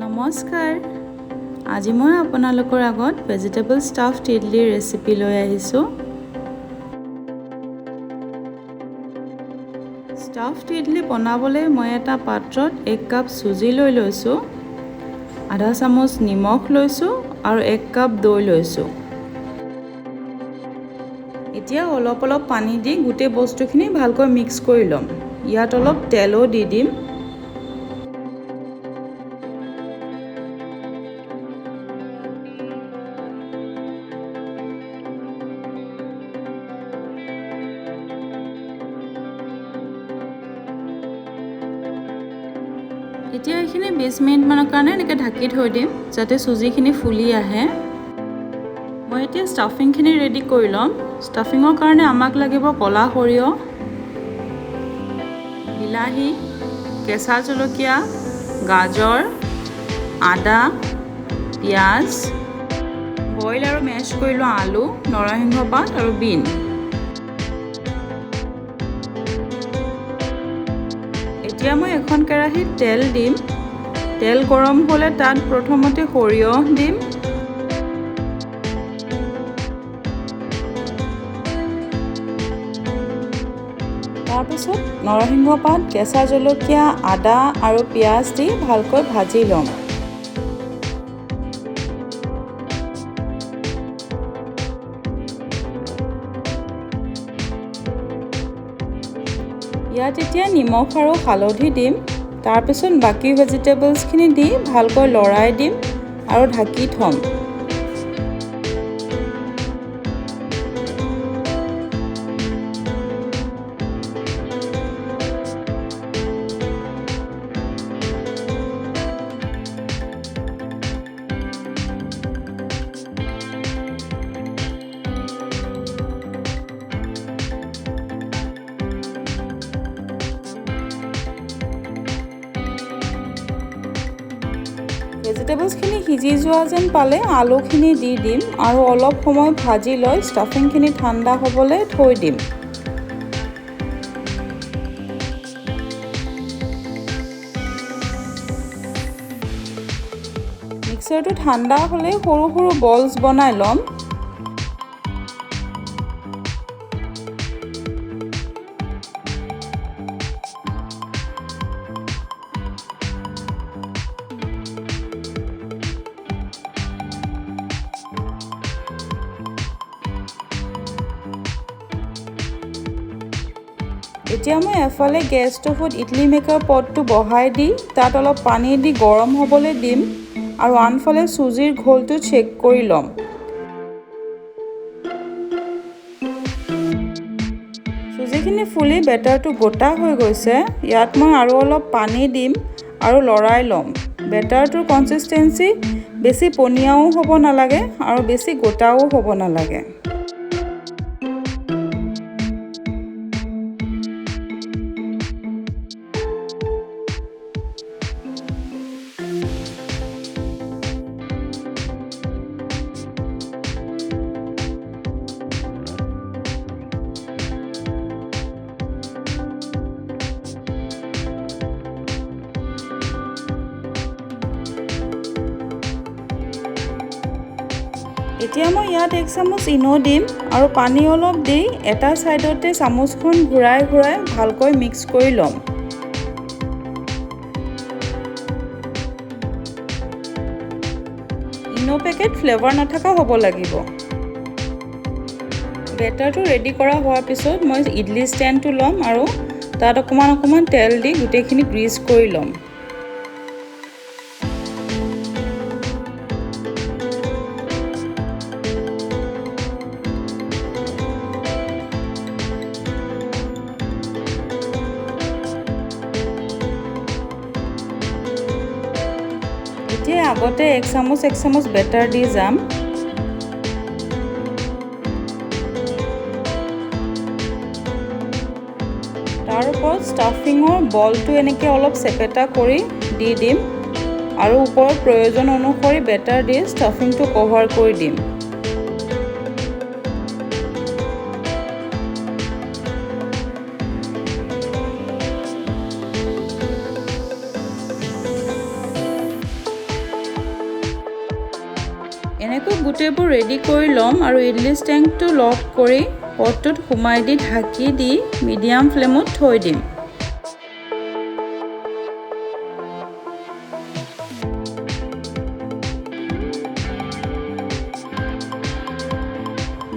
নমস্কাৰ। আজি মই আপোনালোকৰ আগত ভেজিটেবল ষ্টাফড ইডলিৰ ৰেচিপি লৈ আহিছোঁ। ষ্টাফড ইডলি বনাবলৈ মই এটা পাত্ৰত 1 কাপ চুজি লৈ লৈছোঁ, আধা চামুচ নিমখ লৈছোঁ আৰু 1 কাপ দৈ লৈছোঁ। এতিয়া অলপ পানী দি গোটেই বস্তুখিনি ভালকৈ মিক্স কৰি ল'ম। ইয়াত অলপ তেলো দি দিম। এতিয়া এইখিনি 20 মিনিটমানৰ কাৰণে এনেকৈ ঢাকি থৈ দিম যাতে চুজিখিনি ফুলি আহে। মই এতিয়া ষ্টাফিংখিনি ৰেডি কৰি ল'ম। ষ্টাফিঙৰ কাৰণে আমাক লাগিব ক'লা সৰিয়হ, বিলাহী, কেঁচা জলকীয়া, গাজৰ, আদা, পিঁয়াজ, বইল আৰু মেছ কৰি লোৱা আলু, নৰসিংহ পাত আৰু বিন। এতিয়া মই এখন কেৰাহীত তেল দিম। তেল গৰম হ'লে তাত প্ৰথমতে সৰিয়হ দিম। তাৰপিছত নৰসিংহ পাত, কেঁচা জলকীয়া, আদা আৰু পিঁয়াজ দি ভালকৈ ভাজি ল'ম। ইয়াত এতিয়া নিমখ আৰু হালধি দিম। তাৰপিছত বাকী ভেজিটেবলছখিনি দি ভালকৈ লৰাই দিম আৰু ঢাকি থ'ম। ভেজিটেবলছখিনি সিজি যোৱা যেন পালে আলুখিনি দি দিম আৰু অলপ সময় ভাজি লৈ ষ্টাফিংখিনি ঠাণ্ডা হ'বলৈ থৈ দিম। মিক্সাৰটো ঠাণ্ডা হ'লে সৰু সৰু বলছ বনাই ল'ম। এতিয়া মই এফালে গেছ ষ্ট'ভত ইডলি মেকাৰ পটটো বহাই দি তাত অলপ পানী দি গৰম হ'বলৈ দিম আৰু আনফালে চুজিৰ ঘোলটো চেক কৰি ল'ম। চুজিখিনি ফুলি বেটাৰটো গোটা হৈ গৈছে। ইয়াত মই আৰু অলপ পানী দিম আৰু লৰাই ল'ম। বেটাৰটোৰ কনচিষ্টেঞ্চি বেছি পনীয়াও হ'ব নালাগে আৰু বেছি গোটাও হ'ব নালাগে। এতিয়া মই ইয়াত 1 চামুচ ইনো দিম আৰু পানী অলপ দি এটা ছাইডতে চামুচখন ঘূৰাই ভালকৈ মিক্স কৰি ল'ম। ইনো পেকেট ফ্লেভাৰ নথকা হ'ব লাগিব। বেটাৰটো ৰেডি কৰা হোৱাৰ পিছত মই ইডলি ষ্টেণ্ডটো ল'ম আৰু তাত অকণমান তেল দি গোটেইখিনি গ্ৰীজ কৰি ল'ম। এতিয়া আগতে 1 চামুচ বেটাৰ দি যাম। তাৰ ওপৰত ষ্টাফিঙৰ বলটো এনেকৈ অলপ চেপেটা কৰি দি দিম আৰু ওপৰত প্ৰয়োজন অনুসৰি বেটাৰ দি ষ্টাফিংটো কভাৰ কৰি দিম। এনেকৈ গোটেইবোৰ ৰেডি কৰি ল'ম আৰু ইডলি ষ্টেণ্ডটো লক কৰি পটটোত সোমাই দি ঢাকি দি মিডিয়াম ফ্লেমত থৈ দিম।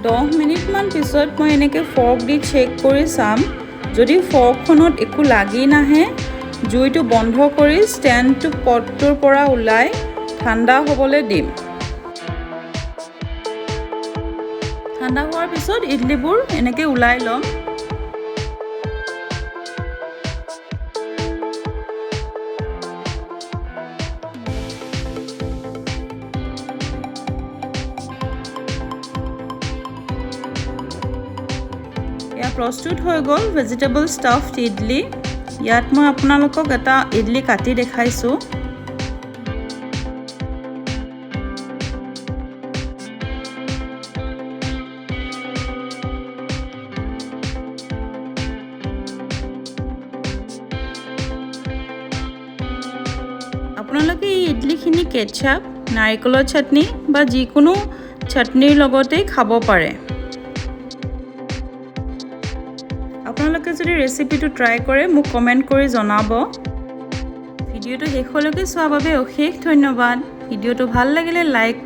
দহ মিনিটমান পিছত মই এনেকৈ ফৰ্ক দি চেক কৰি চাম। যদি ফৰ্কখনত একো লাগি নাহে জুইটো বন্ধ কৰি ষ্টেণ্ডটো পটটোৰ পৰা ওলাই ঠাণ্ডা হ'বলৈ দিম। ঠাণ্ডা হোৱাৰ পিছত ইডলিবোৰ এনেকৈ ওলাই ল'ম। এয়া প্ৰস্তুত হৈ গ'ল ভেজিটেবল ষ্টাফড ইডলি। ইয়াত মই আপোনালোকক এটা ইডলি কাটি দেখাইছোঁ। আপোনালোকে এই ইডলিখিনি কেটচাপ, নাৰিকলৰ চাটনি বা যিকোনো চাটনিৰ লগতেই খাব পাৰে। আপোনালোকে যদি ৰেচিপিটো ট্ৰাই কৰে মোক কমেণ্ট কৰি জনাব। ভিডিঅ'টো শেষলৈকে চোৱাৰ বাবে অশেষ ধন্যবাদ। ভিডিঅ'টো ভাল লাগিলে লাইক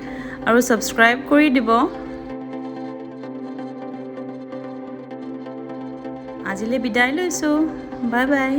আৰু ছাবস্ক্ৰাইব কৰি দিব। আজিলৈ বিদায় লৈছোঁ। Bye bye.